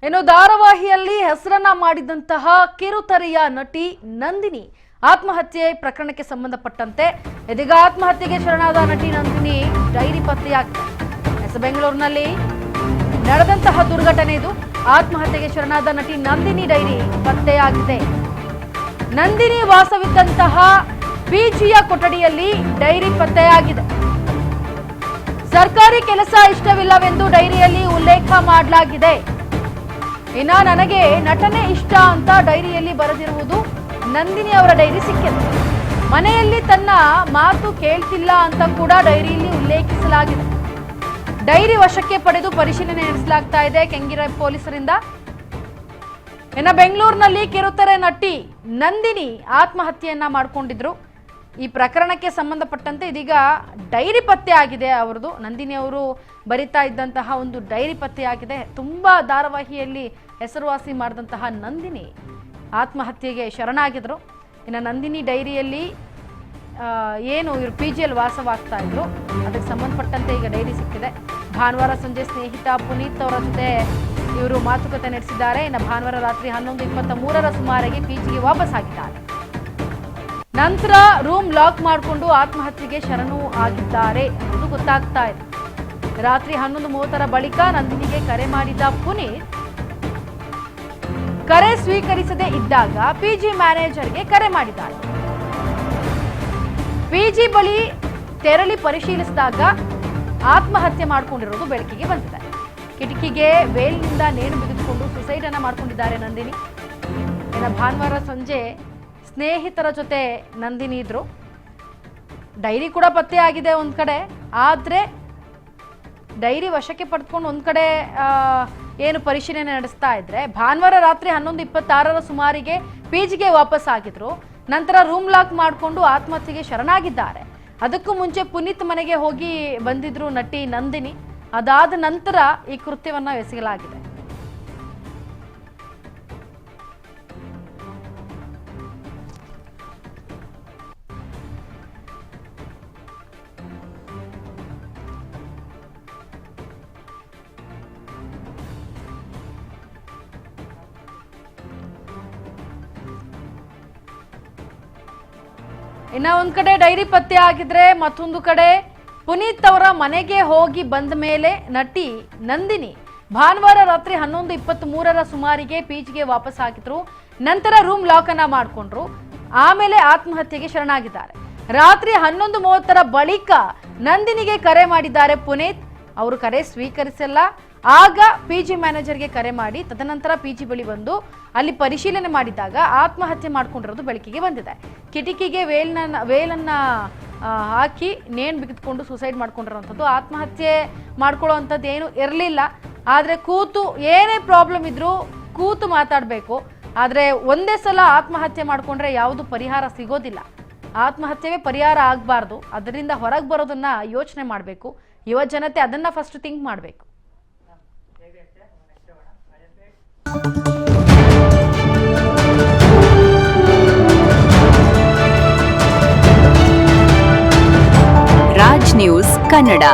ಇನ್ನು ಧಾರಾವಾಹಿಯಲ್ಲಿ ಹೆಸರನ್ನ ಮಾಡಿದಂತಹ ಕಿರುತೆರೆಯ ನಟಿ ನಂದಿನಿ ಆತ್ಮಹತ್ಯೆ ಪ್ರಕರಣಕ್ಕೆ ಸಂಬಂಧಪಟ್ಟಂತೆ ಇದೀಗ ಆತ್ಮಹತ್ಯೆಗೆ ಶರಣಾದ ನಟಿ ನಂದಿನಿ ಡೈರಿ ಪತ್ತೆಯಾಗಿದೆ. ಬೆಂಗಳೂರಿನಲ್ಲಿ ನಡೆದಂತಹ ದುರ್ಘಟನೆ ಇದು. ಆತ್ಮಹತ್ಯೆಗೆ ಶರಣಾದ ನಟಿ ನಂದಿನಿ ಡೈರಿ ಪತ್ತೆಯಾಗಿದೆ. ನಂದಿನಿ ವಾಸವಿದ್ದಂತಹ ಪಿಜಿಯ ಕೊಠಡಿಯಲ್ಲಿ ಡೈರಿ ಪತ್ತೆಯಾಗಿದೆ. ಸರ್ಕಾರಿ ಕೆಲಸ ಇಷ್ಟವಿಲ್ಲವೆಂದು ಡೈರಿಯಲ್ಲಿ ಉಲ್ಲೇಖ ಮಾಡಲಾಗಿದೆ. ಇನ್ನ ನನಗೆ ನಟನೆ ಇಷ್ಟ ಅಂತ ಡೈರಿಯಲ್ಲಿ ಬರೆದಿರುವುದು ನಂದಿನಿ ಅವರ ಡೈರಿ ಸಿಕ್ಕಿದೆ. ಮನೆಯಲ್ಲಿ ತನ್ನ ಮಾತು ಕೇಳ್ತಿಲ್ಲ ಅಂತ ಕೂಡ ಡೈರಿಯಲ್ಲಿ ಉಲ್ಲೇಖಿಸಲಾಗಿದೆ. ಡೈರಿ ವಶಕ್ಕೆ ಪಡೆದು ಪರಿಶೀಲನೆ ನಡೆಸಲಾಗ್ತಾ ಇದೆ ಕೆಂಗೇರಿ ಪೊಲೀಸರಿಂದ. ಇನ್ನು ಬೆಂಗಳೂರಿನಲ್ಲಿ ಕಿರುತೆರೆ ನಟಿ ನಂದಿನಿ ಆತ್ಮಹತ್ಯೆಯನ್ನ ಮಾಡಿಕೊಂಡಿದ್ರು. ಈ ಪ್ರಕರಣಕ್ಕೆ ಸಂಬಂಧಪಟ್ಟಂತೆ ಇದೀಗ ಡೈರಿ ಪತ್ತೆ ಆಗಿದೆ. ಅವರದು ನಂದಿನಿ ಅವರು ಬರಿತಾ ಇದ್ದಂತಹ ಒಂದು ಡೈರಿ ಪತ್ತೆ ಆಗಿದೆ. ತುಂಬಾ ಧಾರಾವಾಹಿಯಲ್ಲಿ ಹೆಸರುವಾಸಿ ಮಾಡಿದಂತಹ ನಂದಿನಿ ಆತ್ಮಹತ್ಯೆಗೆ ಶರಣಾಗಿದ್ರು. ಇನ್ನು ನಂದಿನಿ ಡೈರಿಯಲ್ಲಿ ಏನು ಇವರು ಪಿಜಿಯಲ್ಲಿ ವಾಸವಾಗ್ತಾ ಇದ್ರು ಅದಕ್ಕೆ ಸಂಬಂಧಪಟ್ಟಂತೆ ಈಗ ಡೈರಿ ಸಿಕ್ಕಿದೆ. ಭಾನುವಾರ ಸಂಜೆ ಸ್ನೇಹಿತ ಪುನೀತ್ ಅವರ ಜೊತೆ ಇವರು ಮಾತುಕತೆ ನಡೆಸಿದ್ದಾರೆ. ಇನ್ನು ಭಾನುವಾರ ರಾತ್ರಿ 11:23 ಸುಮಾರಿಗೆ ಪಿಜಿಗೆ ವಾಪಸ್ ಆಗಿದ್ದಾರೆ. ನಂತರ ರೂಮ್ ಲಾಕ್ ಮಾಡಿಕೊಂಡು ಆತ್ಮಹತ್ಯೆಗೆ ಶರಣು ಆಗಿದ್ದಾರೆ ಅನ್ನೋದು ಗೊತ್ತಾಗ್ತಾ ಇದೆ. ರಾತ್ರಿ 11:30 ಬಳಿಕ ನಂದಿನಿಗೆ ಕರೆ ಮಾಡಿದ ಪುನೀತ್ ಕರೆ ಸ್ವೀಕರಿಸದೇ ಇದ್ದಾಗ ಪಿಜಿ ಮ್ಯಾನೇಜರ್ಗೆ ಕರೆ ಮಾಡಿದ್ದಾರೆ. ಪಿಜಿ ಬಳಿ ತೆರಳಿ ಪರಿಶೀಲಿಸಿದಾಗ ಆತ್ಮಹತ್ಯೆ ಮಾಡಿಕೊಂಡಿರೋದು ಬೆಳಕಿಗೆ ಬಂದಿದೆ. ಕಿಟಕಿಗೆ ವೇಲ್ನಿಂದ ನೇಣು ಬಿಗಿದುಕೊಂಡು ಸುಸೈಡ್ ಅನ್ನ ಮಾಡಿಕೊಂಡಿದ್ದಾರೆ ನಂದಿನಿ. ಇನ್ನು ಭಾನುವಾರ ಸಂಜೆ ಸ್ನೇಹಿತರ ಜೊತೆ ನಂದಿನಿ ಇದ್ರು. ಡೈರಿ ಕೂಡ ಪತ್ತೆ ಆಗಿದೆ ಒಂದ್ ಕಡೆ. ಆದ್ರೆ ಡೈರಿ ವಶಕ್ಕೆ ಪಡೆದುಕೊಂಡು ಒಂದ್ ಕಡೆ ಏನು ಪರಿಶೀಲನೆ ನಡೆಸ್ತಾ ಇದ್ರೆ ಭಾನುವಾರ ರಾತ್ರಿ 11:26 ಸುಮಾರಿಗೆ ಪಿಜಿಗೆ ವಾಪಸ್ ಆಗಿದ್ರು. ನಂತರ ರೂಮ್ ಲಾಕ್ ಮಾಡಿಕೊಂಡು ಆತ್ಮಹತ್ಯೆಗೆ ಶರಣಾಗಿದ್ದಾರೆ. ಅದಕ್ಕೂ ಮುಂಚೆ ಪುನೀತ್ ಮನೆಗೆ ಹೋಗಿ ಬಂದಿದ್ರು ನಟಿ ನಂದಿನಿ. ಅದಾದ ನಂತರ ಈ ಕೃತ್ಯವನ್ನ ಎಸಗಲಾಗಿದೆ. ಇನ್ನ ಒಂದ್ ಕಡೆ ಡೈರಿ ಪತ್ತೆ ಆಗಿದ್ರೆ ಮತ್ತೊಂದು ಕಡೆ ಪುನೀತ್ ಅವರ ಮನೆಗೆ ಹೋಗಿ ಬಂದ ಮೇಲೆ ನಟಿ ನಂದಿನಿ ಭಾನುವಾರ ರಾತ್ರಿ 11:23 ಸುಮಾರಿಗೆ ಪಿಜಿಗೆ ವಾಪಸ್ ಆಗಿದ್ರು. ನಂತರ ರೂಮ್ ಲಾಕ್ ಅನ್ನ ಮಾಡಿಕೊಂಡ್ರು. ಆಮೇಲೆ ಆತ್ಮಹತ್ಯೆಗೆ ಶರಣಾಗಿದ್ದಾರೆ. ರಾತ್ರಿ 11:30 ಬಳಿಕ ನಂದಿನಿಗೆ ಕರೆ ಮಾಡಿದ್ದಾರೆ ಪುನೀತ್. ಅವರು ಕರೆ ಸ್ವೀಕರಿಸಲ್ಲ. ಆಗ ಪಿಜಿ ಮ್ಯಾನೇಜರ್ಗೆ ಕರೆ ಮಾಡಿ ತದನಂತರ ಪಿಜಿ ಬಳಿ ಬಂದು ಅಲ್ಲಿ ಪರಿಶೀಲನೆ ಮಾಡಿದಾಗ ಆತ್ಮಹತ್ಯೆ ಮಾಡ್ಕೊಂಡಿರೋದು ಬೆಳಕಿಗೆ ಬಂದಿದೆ. ಕಿಟಕಿಗೆ ವೇಲನ್ನ ಹಾಕಿ ನೇಣು ಬಿಗಿದುಕೊಂಡು ಸುಸೈಡ್ ಮಾಡ್ಕೊಂಡಿರೋಂಥದ್ದು. ಆತ್ಮಹತ್ಯೆ ಮಾಡ್ಕೊಳ್ಳೋವಂಥದ್ದು ಏನು ಇರಲಿಲ್ಲ. ಆದರೆ ಕೂತು ಏನೇ ಪ್ರಾಬ್ಲಮ್ ಇದ್ರೂ ಕೂತು ಮಾತಾಡಬೇಕು. ಆದರೆ ಒಂದೇ ಸಲ ಆತ್ಮಹತ್ಯೆ ಮಾಡ್ಕೊಂಡ್ರೆ ಯಾವುದು ಪರಿಹಾರ ಸಿಗೋದಿಲ್ಲ. ಆತ್ಮಹತ್ಯೆಗೆ ಪರಿಹಾರ ಆಗಬಾರ್ದು. ಅದರಿಂದ ಹೊರಗೆ ಬರೋದನ್ನ ಯೋಚನೆ ಮಾಡಬೇಕು. ಯುವ ಜನತೆ ಅದನ್ನ ಫಸ್ಟ್ ಥಿಂಕ್ ಮಾಡಬೇಕು. ರಾಜ್ ನ್ಯೂಸ್ ಕನ್ನಡ.